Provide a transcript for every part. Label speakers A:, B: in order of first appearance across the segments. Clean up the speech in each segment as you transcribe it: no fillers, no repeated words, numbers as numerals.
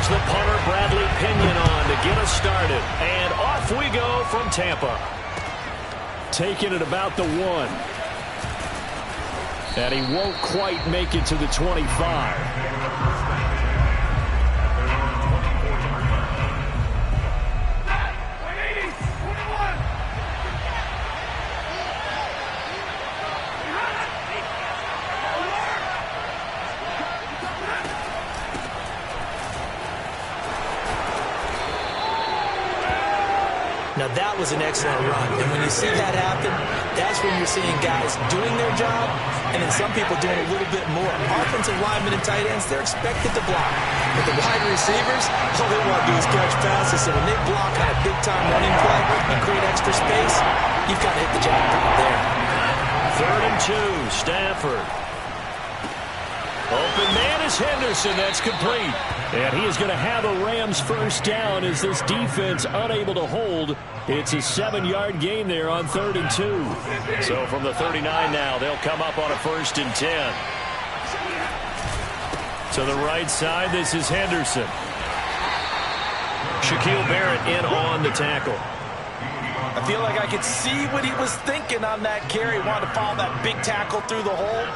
A: brings the punter, Bradley Pinion, on to get us started. And off we go from Tampa. Taking it about the 1. And he won't quite make it to the 25.
B: Now, that was an excellent run. And when you see that happen, that's when you're seeing guys doing their job and then some people doing a little bit more. Offensive linemen and tight ends, they're expected to block. But the wide receivers, all they want to do is catch passes. So when they block on a big-time running play and create extra space, you've got to hit the jackpot there.
A: 3rd and 2, Stafford. Open man is Henderson. That's complete. And he is going to have a Rams first down as this defense unable to hold. It's a 7-yard gain there on 3rd and 2. So from the 39 now, they'll come up on a 1st and 10. To the right side, this is Henderson. Shaquille Barrett in on the tackle.
B: I feel like I could see what he was thinking on that carry. Wanted to follow that big tackle through the hole.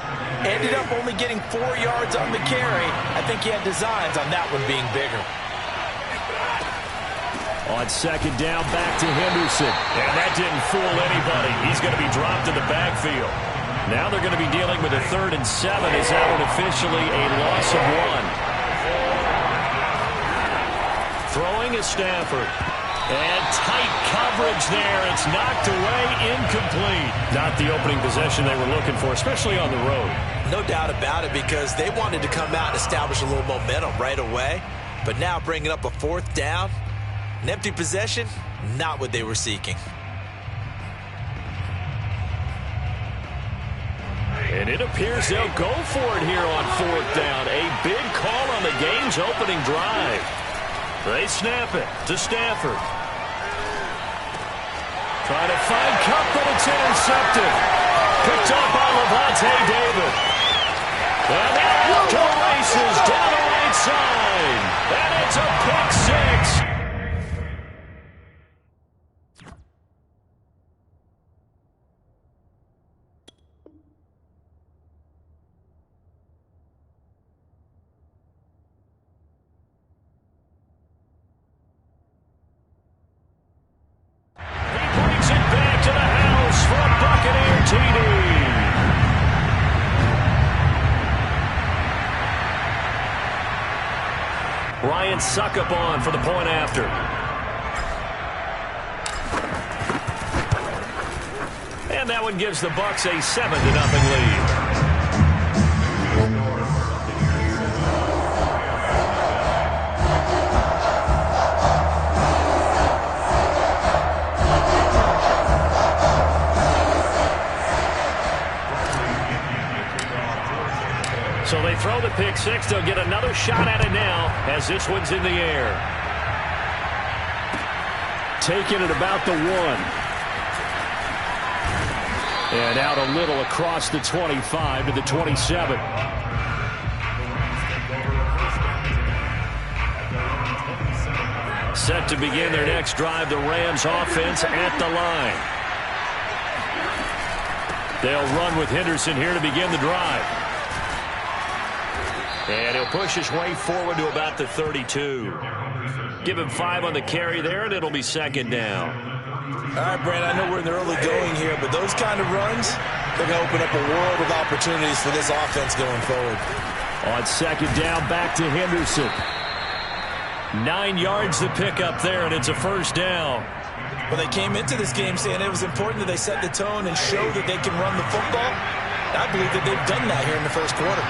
B: Ended up only getting 4 yards on the carry. I think he had designs on that one being bigger.
A: On 2nd down, back to Henderson. And that didn't fool anybody. He's going to be dropped in the backfield. Now they're going to be dealing with a 3rd and 7 as that one officially a loss of 1. Throwing is Stafford. And tight coverage there. It's knocked away, incomplete. Not the opening possession they were looking for, especially on the road.
B: No doubt about it, because they wanted to come out and establish a little momentum right away. But now bringing up a 4th down, an empty possession, not what they were seeking.
A: And it appears they'll go for it here on 4th down. A big call on the game's opening drive. They snap it to Stafford. Trying to find Cup, but it's intercepted. Picked up by Levante David. And they're off to the races down the right side. And it's a pick 6. Ryan Suckup on for the point after. And that one gives the Bucs a 7-0 lead. So they throw the pick 6. They'll get another shot at it now as this one's in the air. Taking it about the 1. And out a little across the 25 to the 27. Set to begin their next drive, the Rams offense at the line. They'll run with Henderson here to begin the drive. And he'll push his way forward to about the 32. Give him 5 on the carry there, and it'll be 2nd down.
B: All right, Brent, I know we're in the early going here, but those kind of runs, they're going to open up a world of opportunities for this offense going forward.
A: On 2nd down, back to Henderson. 9 yards to pick up there, and it's a 1st down.
B: Well, they came into this game saying it was important that they set the tone and show that they can run the football. I believe that they've done that here in the first quarter.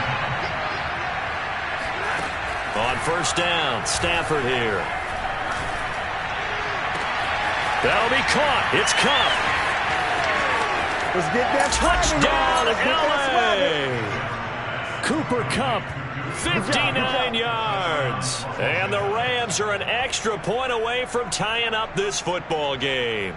A: On 1st down, Stafford here. That'll be caught. It's Cup.
C: Let's get that
A: touchdown, L.A. Cooper Cup, 59 yards. And the Rams are an extra point away from tying up this football game.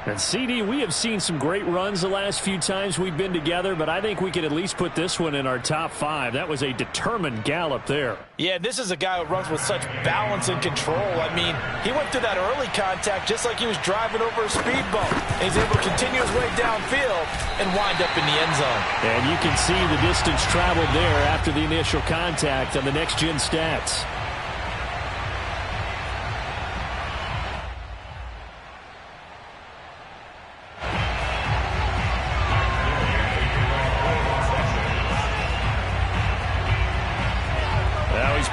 A: And CD, we have seen some great runs the last few times we've been together, but I think we can at least put this one in our top 5. That was a determined gallop there.
B: Yeah, this is a guy who runs with such balance and control. I mean, he went through that early contact just like he was driving over a speed bump. And he's able to continue his way downfield and wind up in the end zone.
A: And you can see the distance traveled there after the initial contact on the next-gen stats.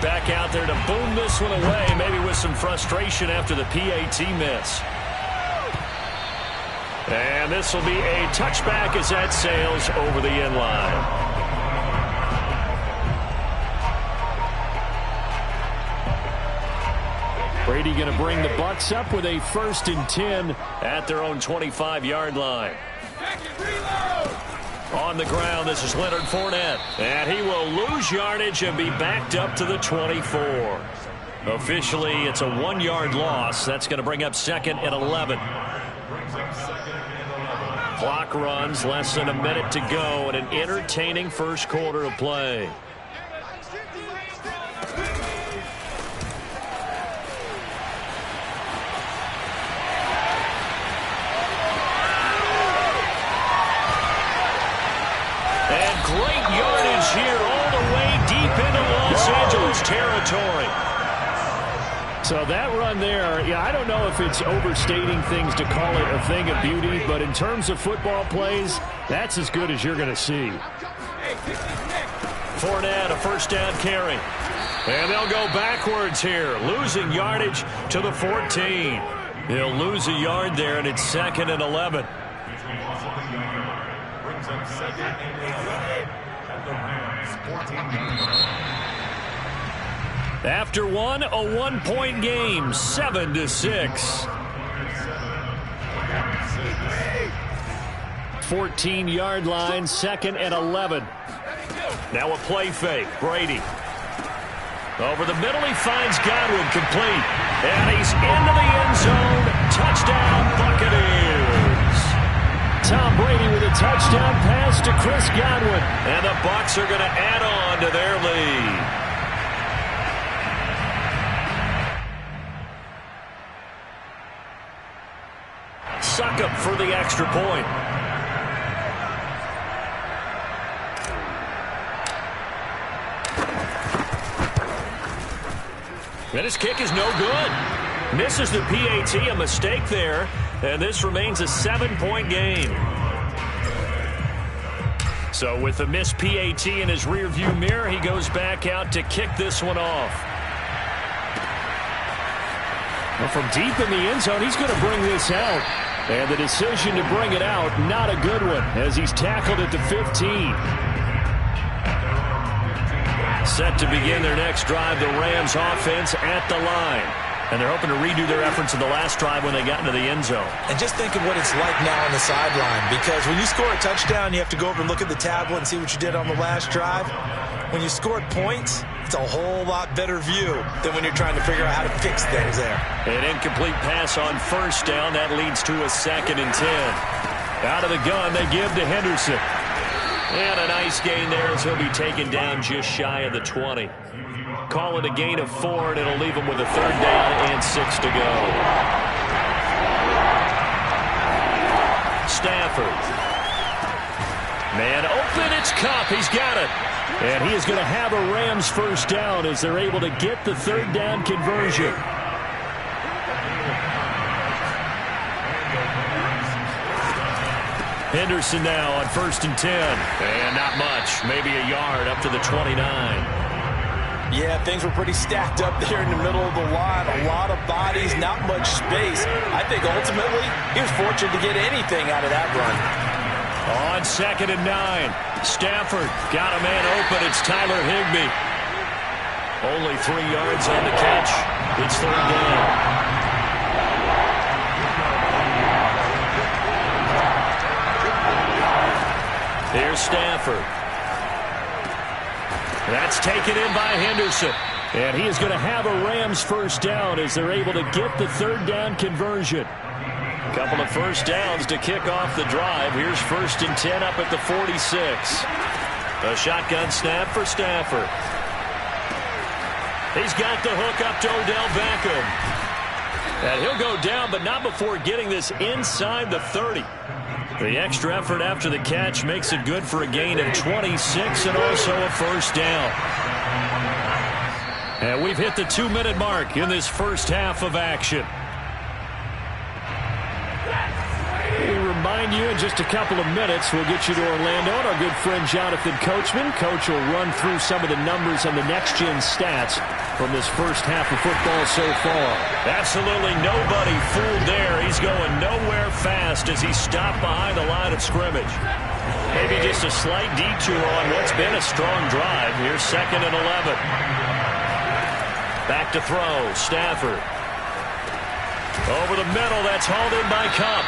A: Back out there to boom this one away, maybe with some frustration after the PAT miss. And this will be a touchback as that sails over the end line. Brady going to bring the Bucs up with a 1st and 10 at their own 25-yard line. On the ground, this is Leonard Fournette. And he will lose yardage and be backed up to the 24. Officially, it's a 1-yard loss. That's going to bring up 2nd and 11. Clock runs, less than a minute to go in an entertaining first quarter of play. Great yardage here all the way deep into Los Angeles territory. So that run there, yeah, I don't know if it's overstating things to call it a thing of beauty, but in terms of football plays, that's as good as you're going to see. Fournette, a 1st down carry. And they'll go backwards here, losing yardage to the 14. They'll lose a yard there, and it's 2nd and 11. After one, a 1-point game, 7-6. 14-yard line, 2nd and 11. Now a play fake, Brady. Over the middle, he finds Godwin, complete. And he's into the end zone. Touchdown, Buccaneers. Tom Brady with a touchdown pass to Chris Godwin. And the Bucs are going to add on to their lead. Succop for the extra point. And his kick is no good. Misses the PAT, a mistake there. And this remains a 7-point game. So with the missed PAT in his rearview mirror, he goes back out to kick this one off. Well, from deep in the end zone, he's going to bring this out. And the decision to bring it out, not a good one, as he's tackled at the 15. Set to begin their next drive, the Rams offense at the line. And they're hoping to redo their efforts in the last drive when they got into the end zone.
B: And just think of what it's like now on the sideline, because when you score a touchdown, you have to go over and look at the tablet and see what you did on the last drive. When you scored points, it's a whole lot better view than when you're trying to figure out how to fix things there.
A: An incomplete pass on 1st down. That leads to a 2nd and 10. Out of the gun, they give to Henderson. And a nice gain there as he'll be taken down just shy of the 20. Call it a gain of 4, and it'll leave him with a 3rd down and 6 to go. Stafford. Man open, it's Kupp. He's got it. And he is going to have a Rams 1st down as they're able to get the 3rd down conversion. Henderson now on 1st and 10. And not much, maybe a yard up to the 29.
B: Yeah, things were pretty stacked up there in the middle of the line. A lot of bodies, not much space. I think ultimately he was fortunate to get anything out of that run.
A: On 2nd and 9, Stafford got a man open. It's Tyler Higbee. Only 3 yards on the catch. It's 3rd down. Here's Stafford. That's taken in by Henderson. And he is going to have a Rams 1st down as they're able to get the 3rd down conversion. Couple of first downs to kick off the drive. Here's 1st and 10 up at the 46. A shotgun snap for Stafford. He's got the hook up to Odell Beckham. And he'll go down, but not before getting this inside the 30. The extra effort after the catch makes it good for a gain of 26 and also a first down. And we've hit the 2-minute mark in this first half of action. We remind you in just a couple of minutes, we'll get you to Orlando and our good friend Jonathan Coachman. Coach will run through some of the numbers and the next-gen stats from this first half of football so far. Absolutely nobody fooled there. He's going nowhere fast as he stopped behind the line of scrimmage. Maybe just a slight detour on what's been a strong drive. Here's 2nd and 11. Back to throw. Stafford. Over the middle. That's hauled in by Cup.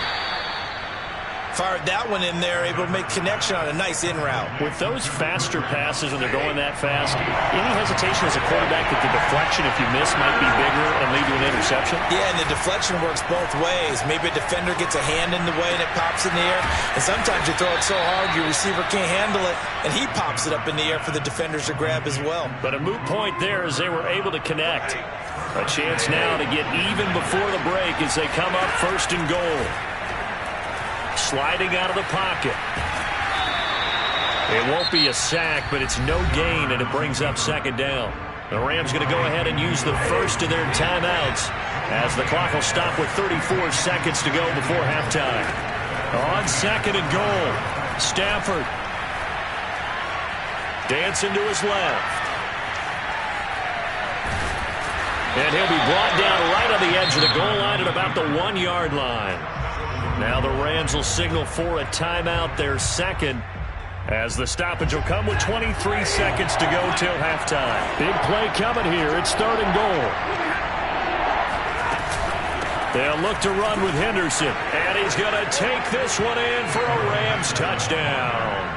B: Fired that one in there, able to make connection on a nice in route.
A: With those faster passes when they're going that fast, any hesitation as a quarterback that the deflection, if you miss, might be bigger and lead to an interception?
B: Yeah, and the deflection works both ways. Maybe a defender gets a hand in the way and it pops in the air. And sometimes you throw it so hard your receiver can't handle it, and he pops it up in the air for the defenders to grab as well. But
A: a moot point there as they were able to connect. A chance now to get even before the break as they come up 1st and goal. Sliding out of the pocket. It won't be a sack, but it's no gain, and it brings up 2nd down. The Rams going to go ahead and use the first of their timeouts as the clock will stop with 34 seconds to go before halftime. On 2nd and goal, Stafford. Dancing to his left. And he'll be brought down right on the edge of the goal line at about the 1-yard line. Now the Rams will signal for a timeout, their 2nd, as the stoppage will come with 23 seconds to go till halftime. Big play coming here. It's 3rd and goal. They'll look to run with Henderson, and he's going to take this one in for a Rams touchdown.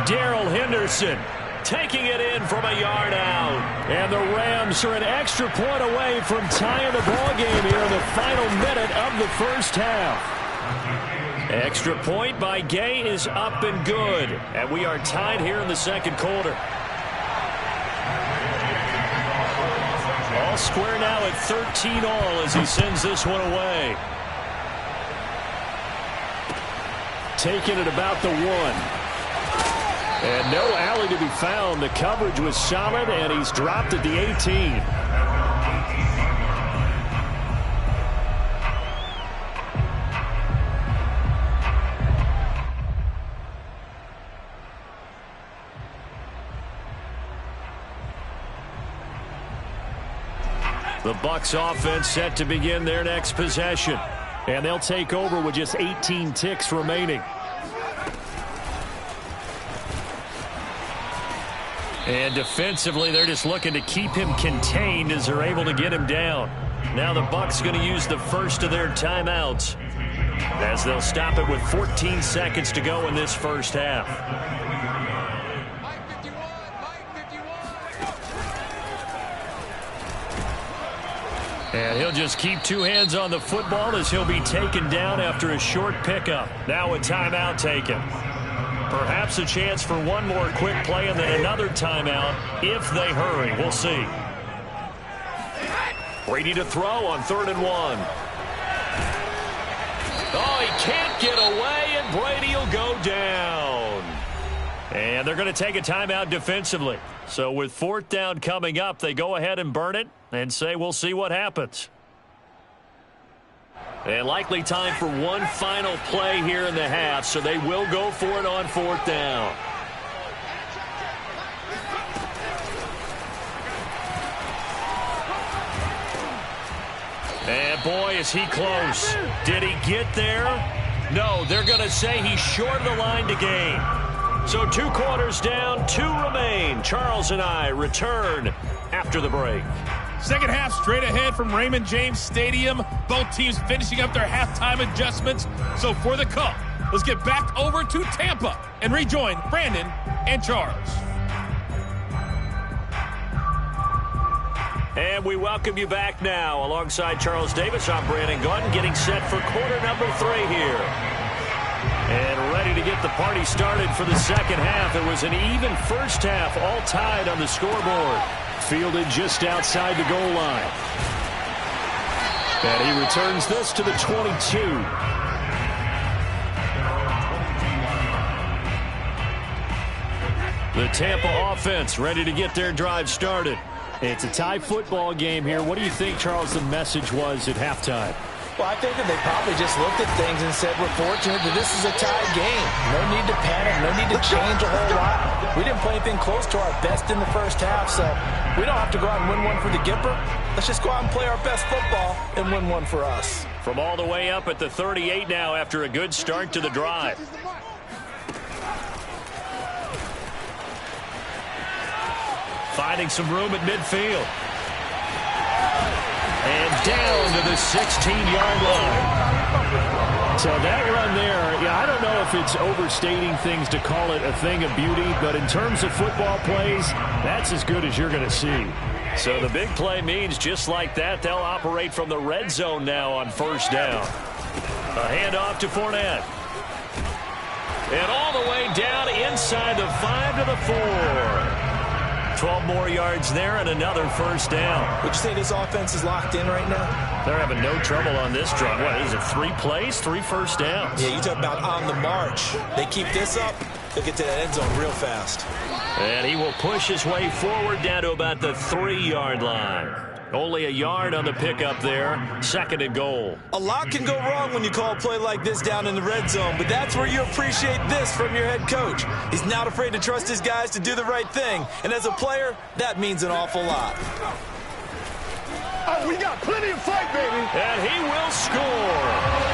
A: Darrell Henderson taking it in from a yard out. And the Rams are an extra point away from tying the ballgame here in the final minute of the first half. Extra point by Gay is up and good. And we are tied here in the 2nd quarter. All square now at 13 all as he sends this one away. Taking it about the 1. And no alley to be found. The coverage was solid, and he's dropped at the 18. The Bucs offense set to begin their next possession. And they'll take over with just 18 ticks remaining. And defensively, they're just looking to keep him contained as they're able to get him down. Now the Bucs going to use the first of their timeouts as they'll stop it with 14 seconds to go in this first half. And he'll just keep 2 hands on the football as he'll be taken down after a short pickup. Now a timeout taken. Perhaps a chance for one more quick play and then another timeout if they hurry. We'll see. Brady to throw on 3rd and 1. Oh, he can't get away, and Brady will go down. And they're going to take a timeout defensively. So with 4th down coming up, they go ahead and burn it and say we'll see what happens. And likely time for one final play here in the half, so they will go for it on 4th down. And boy, is he close. Did he get there? No, they're going to say he's short of the line to gain. So 2 quarters down, 2 remain. Charles and I return after the break.
D: Second half straight ahead from Raymond James Stadium. Both teams finishing up their halftime adjustments. So for the Cup, let's get back over to Tampa and rejoin Brandon and Charles.
A: And we welcome you back now. Alongside Charles Davis, I'm Brandon Gaudin, getting set for quarter number 3 here. And ready to get the party started for the second half. It was an even first half, all tied on the scoreboard. Fielded just outside the goal line. And he returns this to the 22. The Tampa offense ready to get their drive started. It's a tie football game here. What do you think, Charles, the message was at halftime?
B: Well, I think that they probably just looked at things and said, we're fortunate that this is a tied game. No need to panic. No need to change a whole lot. We didn't play anything close to our best in the first half, so we don't have to go out and win one for the Gipper. Let's just go out and play our best football and win one for us.
A: From all the way up at the 38 now after a good start to the drive. Finding some room at midfield. And down to the 16-yard line. So that run there, yeah, I don't know if it's overstating things to call it a thing of beauty, but in terms of football plays, that's as good as you're going to see. So the big play means just like that, they'll operate from the red zone now on first down. A handoff to Fournette. And all the way down inside the 5 to the 4. 12 more yards there and another first down.
B: Would you say this offense is locked in right now?
A: They're having no trouble on this drive. What is it, 3 plays, 3 first downs?
B: Yeah, you talk about on the march. They keep this up, they'll get to that end zone real fast.
A: And he will push his way forward down to about the 3-yard line. Only a yard on the pickup there. 2nd and goal.
B: A lot can go wrong when you call a play like this down in the red zone, but that's where you appreciate this from your head coach. He's not afraid to trust his guys to do the right thing, and as a player, that means an awful lot.
C: Oh, we got plenty of fight, baby.
A: And he will score.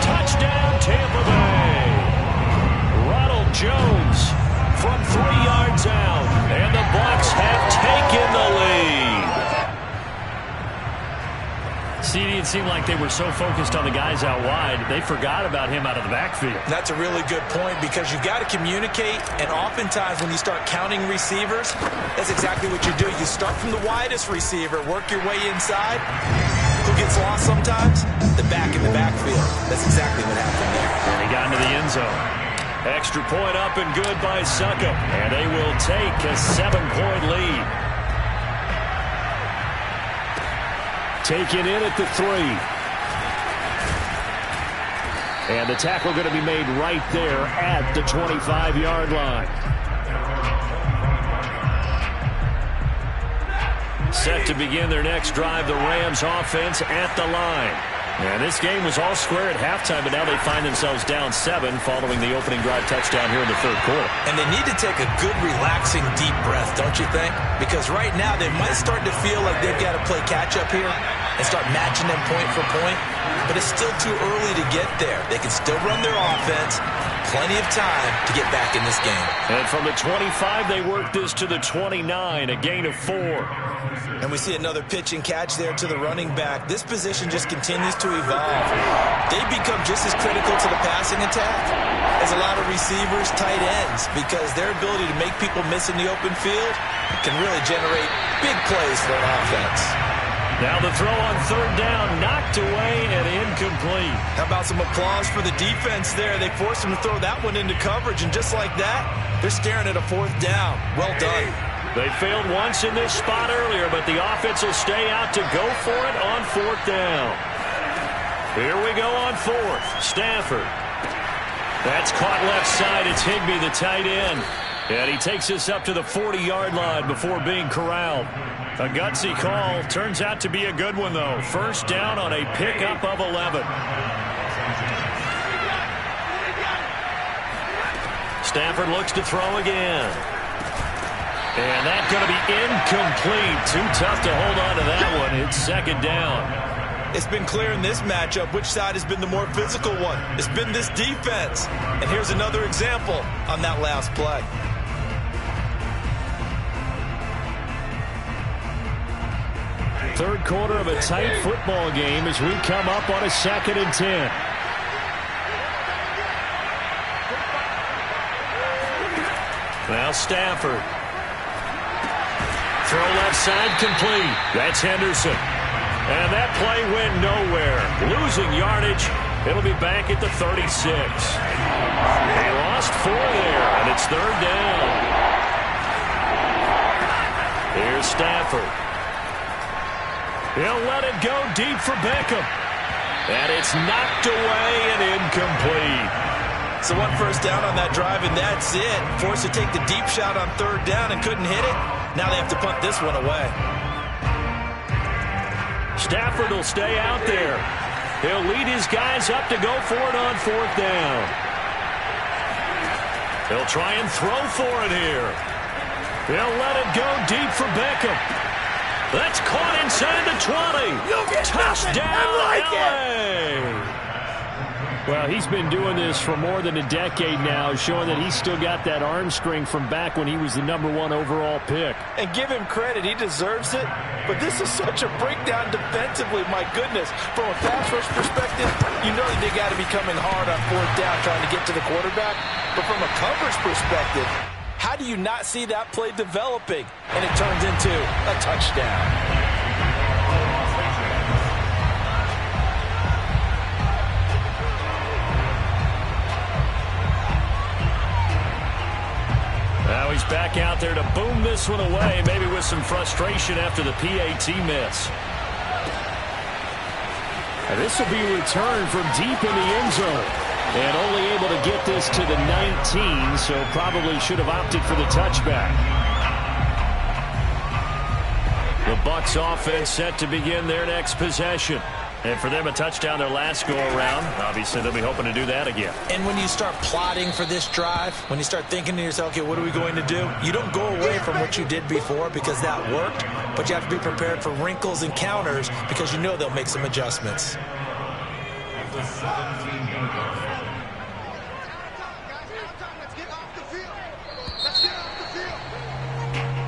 A: Touchdown, Tampa Bay. Ronald Jones from 3 yards out, and the Bucs have taken the lead. See, it seemed like they were so focused on the guys out wide, they forgot about him out of the backfield.
B: That's a really good point because you've got to communicate, and oftentimes when you start counting receivers, that's exactly what you do. You start from the widest receiver, work your way inside. Who gets lost sometimes? The back in the backfield. That's exactly what happened there.
A: And he got into the end zone. Extra point up and good by Succop, and they will take a 7-point lead. Taken in at the 3. And the tackle going to be made right there at the 25-yard line. Set to begin their next drive, the Rams offense at the line. And this game was all square at halftime, but now they find themselves down 7 following the opening drive touchdown here in the 3rd quarter.
B: And they need to take a good, relaxing, deep breath, don't you think? Because right now they might start to feel like they've got to play catch-up here and start matching them point for point. But it's still too early to get there. They can still run their offense. Plenty of time to get back in this game.
A: And from the 25, they work this to the 29, a gain of 4.
B: And we see another pitch and catch there to the running back. This position just continues to evolve. They become just as critical to the passing attack as a lot of receivers, tight ends, because their ability to make people miss in the open field can really generate big plays for an offense.
A: Now the throw on 3rd down, knocked away and incomplete.
B: How about some applause for the defense there? They forced him to throw that one into coverage, and just like that, they're staring at a 4th down. Well done.
A: They failed once in this spot earlier, but the offense will stay out to go for it on 4th down. Here we go on 4th. Stafford. That's caught left side. It's Higbee, the tight end. And he takes us up to the 40-yard line before being corralled. A gutsy call. Turns out to be a good one, though. 1st down on a pickup of 11. Stafford looks to throw again. And that's going to be incomplete. Too tough to hold on to that one. It's 2nd down.
B: It's been clear in this matchup which side has been the more physical one. It's been this defense. And here's another example on that last play.
A: Third quarter of a tight football game as we come up on a 2nd and 10. Now Stafford. Throw left side complete. That's Henderson. And that play went nowhere. Losing yardage. It'll be back at the 36. They lost 4 there, and it's 3rd down. Here's Stafford. He'll let it go deep for Beckham. And it's knocked away and incomplete.
B: So 1 first down on that drive, and that's it. Forced to take the deep shot on 3rd down and couldn't hit it. Now they have to punt this one away.
A: Stafford will stay out there. He'll lead his guys up to go for it on 4th down. He'll try and throw for it here. He'll let it go deep for Beckham. That's caught inside the 20. Touchdown, LA! Well, he's been doing this for more than a decade now, showing that he's still got that arm strength from back when he was the #1 overall pick.
B: And give him credit, he deserves it. But this is such a breakdown defensively, my goodness. From a pass rush perspective, you know that they got to be coming hard on 4th down trying to get to the quarterback. But from a coverage perspective, how do you not see that play developing? And it turns into a touchdown.
A: Now he's back out there to boom this one away, maybe with some frustration after the PAT miss. And this will be returned from deep in the end zone. And only able to get this to the 19, so probably should have opted for the touchback. The Bucs offense set to begin their next possession. And for them, a touchdown their last go-around. Obviously, they'll be hoping to do that again.
B: And when you start plotting for this drive, when you start thinking to yourself, okay, what are we going to do? You don't go away from what you did before because that worked, but you have to be prepared for wrinkles and counters because you know they'll make some adjustments.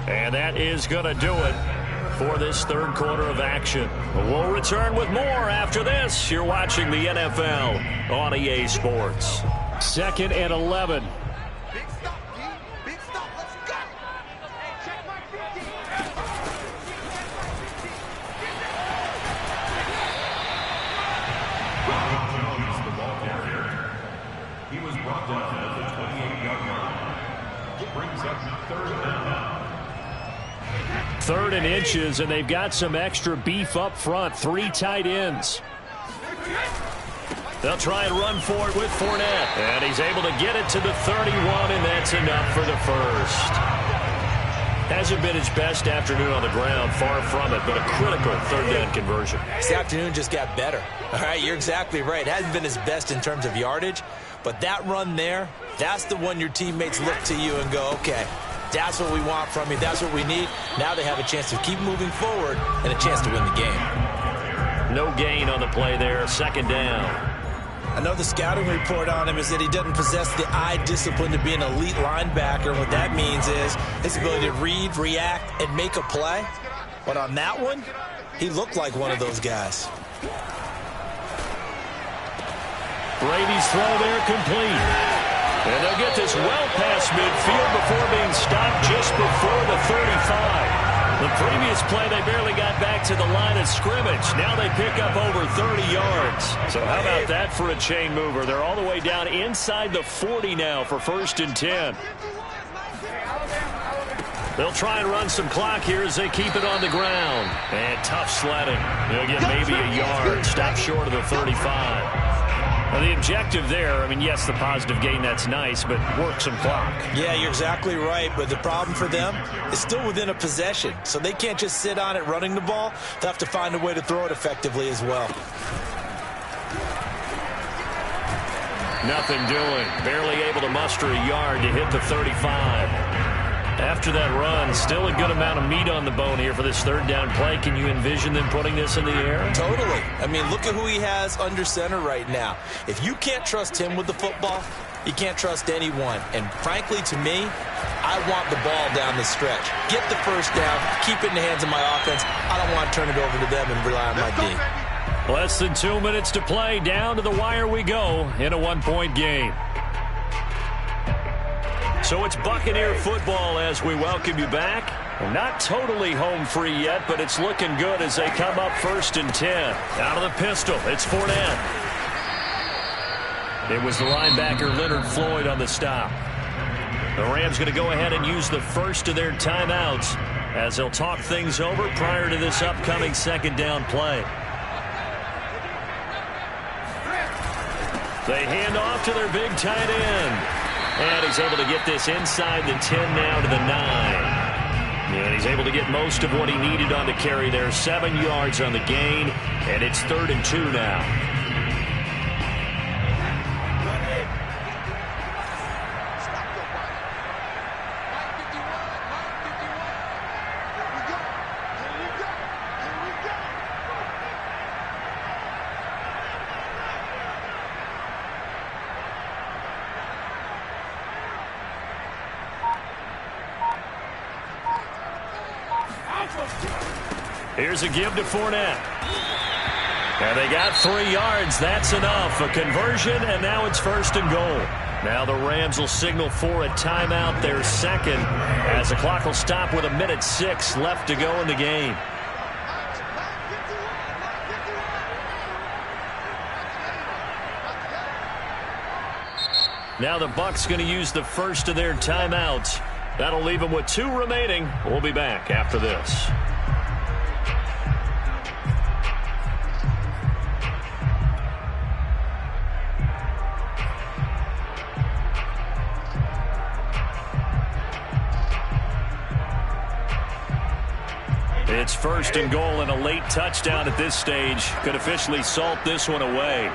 A: And that is going to do it for this 3rd quarter of action. We'll return with more after this. You're watching the NFL on EA Sports. 2nd and 11.
C: Big stop, D. Big stop. Let's go. Hey, check my 50.
E: The ball carrier. He was brought down at the 28-yard line. Brings up 3rd down.
A: 3rd and inches, and they've got some extra beef up front. 3 tight ends. They'll try and run for it with Fournette. And he's able to get it to the 31, and that's enough for the first. Hasn't been his best afternoon on the ground, far from it, but a critical 3rd down conversion.
B: This afternoon just got better. All right, you're exactly right. Hasn't been his best in terms of yardage, but that run there, that's the one your teammates look to you and go, okay, that's what we want from you. That's what we need. Now they have a chance to keep moving forward and a chance to win the game.
A: No gain on the play there. 2nd down.
B: I know the scouting report on him is that he doesn't possess the eye discipline to be an elite linebacker. What that means is his ability to read, react, and make a play. But on that one, he looked like one of those guys.
A: Brady's throw there complete. And they'll get this well past midfield before being stopped just before the 35. The previous play, they barely got back to the line of scrimmage. Now they pick up over 30 yards. So how about that for a chain mover? They're all the way down inside the 40 now for 1st and 10. They'll try and run some clock here as they keep it on the ground. And tough sledding. They'll get maybe a yard. Stop short of the 35. Well, the objective there, I mean, yes, the positive gain, that's nice, but work some clock.
B: Yeah, you're exactly right, but the problem for them is still within a possession, so they can't just sit on it running the ball. They'll have to find a way to throw it effectively as well.
A: Nothing doing. Barely able to muster a yard to hit the 35. After that run, still a good amount of meat on the bone here for this 3rd down play. Can you envision them putting this in the air?
B: Totally. I mean, look at who he has under center right now. If you can't trust him with the football, you can't trust anyone. And frankly, to me, I want the ball down the stretch. Get the first down, keep it in the hands of my offense. I don't want to turn it over to them and rely on my D.
A: Less than 2 minutes to play. Down to the wire we go in a 1-point game. So it's Buccaneer football as we welcome you back. Not totally home free yet, but it's looking good as they come up 1st and 10. Out of the pistol, it's Fournette. It was the linebacker Leonard Floyd on the stop. The Rams going to go ahead and use the first of their timeouts as they'll talk things over prior to this upcoming 2nd down play. They hand off to their big tight end. And he's able to get this inside the 10 now to the 9. And he's able to get most of what he needed on the carry there. 7 yards on the gain, and it's 3rd and 2 now. Here's a give to Fournette. And they got 3 yards. That's enough. A conversion, and now it's 1st and goal. Now the Rams will signal for a timeout, their 2nd, as the clock will stop with 1:06 left to go in the game. Now the Bucs going to use the first of their timeouts. That'll leave them with 2 remaining. We'll be back after this. It's 1st and goal, and a late touchdown at this stage could officially salt this one away.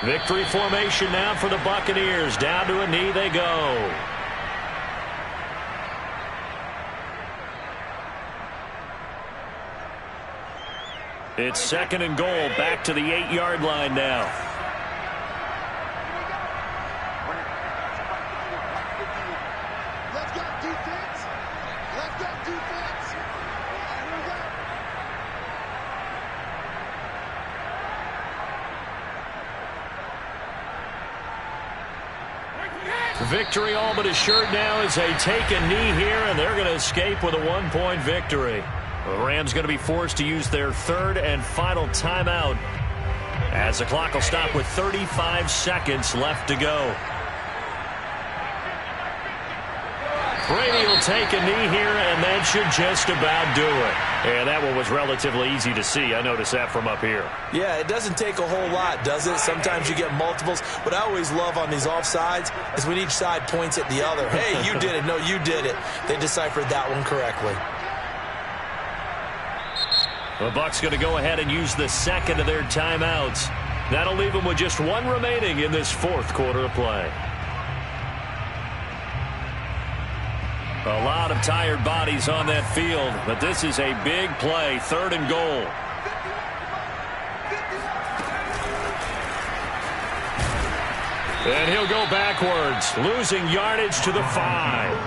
A: Victory formation now for the Buccaneers. Down to a knee they go. It's 2nd and goal, back to the 8-yard line now. Victory all but assured now as they take a knee here, and they're going to escape with a 1-point victory. The Rams going to be forced to use their 3rd and final timeout as the clock will stop with 35 seconds left to go. Brady will take a knee here, and that should just about do it. And that one was relatively easy to see. I noticed that from up here.
B: Yeah, it doesn't take a whole lot, does it? Sometimes you get multiples. What I always love on these offsides is when each side points at the other. Hey, you did it. No, you did it. They deciphered that one correctly.
A: The Bucs going to go ahead and use the 2nd of their timeouts. That'll leave them with just 1 remaining in this 4th quarter of play. A lot of tired bodies on that field, but this is a big play. 3rd and goal. And he'll go backwards, losing yardage to the 5.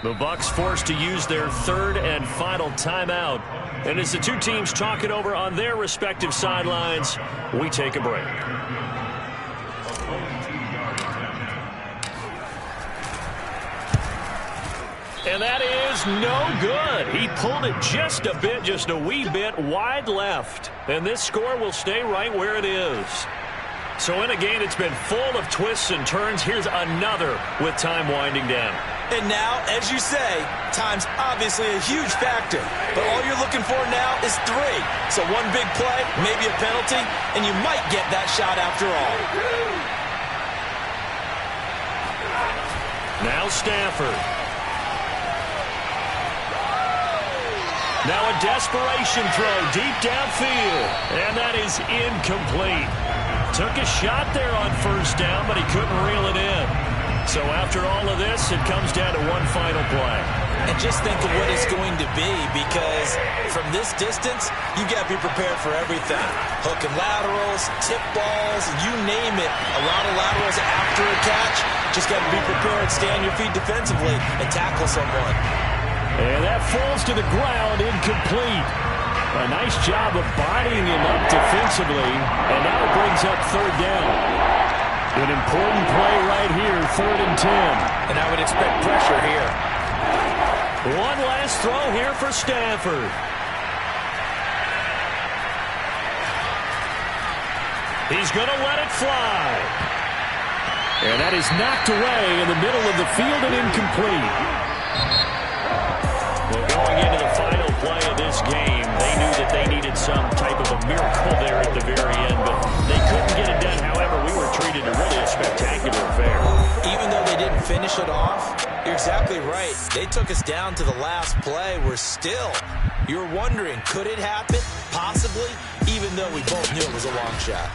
A: The Bucs forced to use their 3rd and final timeout. And as the 2 teams talk it over on their respective sidelines, we take a break. And that is no good. He pulled it just a bit, just a wee bit wide left. And this score will stay right where it is. So in a game that's been full of twists and turns, here's another with time winding down.
B: And now, as you say, time's obviously a huge factor. But all you're looking for now is 3. So one big play, maybe a penalty, and you might get that shot after all.
A: Now Stafford. Now a desperation throw deep downfield. And that is incomplete. Took a shot there on 1st down, but he couldn't reel it in. So after all of this, it comes down to one final play.
B: And just think of what it's going to be, because from this distance, you got to be prepared for everything. Hook and laterals, tip balls, you name it. A lot of laterals after a catch. Just got to be prepared, stay on your feet defensively, and tackle someone.
A: And that falls to the ground, incomplete. A nice job of bodying him up defensively, and now it brings up third down. An important play right here, 3rd and 10.
B: And I would expect pressure here.
A: One last throw here for Stafford. He's going to let it fly. And that is knocked away in the middle of the field and incomplete. Well, going into the final play of this game, they knew that they needed some type of a miracle there at the very end, but they couldn't get it done. However, we were treated to really a spectacular affair.
B: Even though they didn't finish it off, you're exactly right. They took us down to the last play. We're still, you're wondering, could it happen? Possibly, even though we both knew it was a long shot.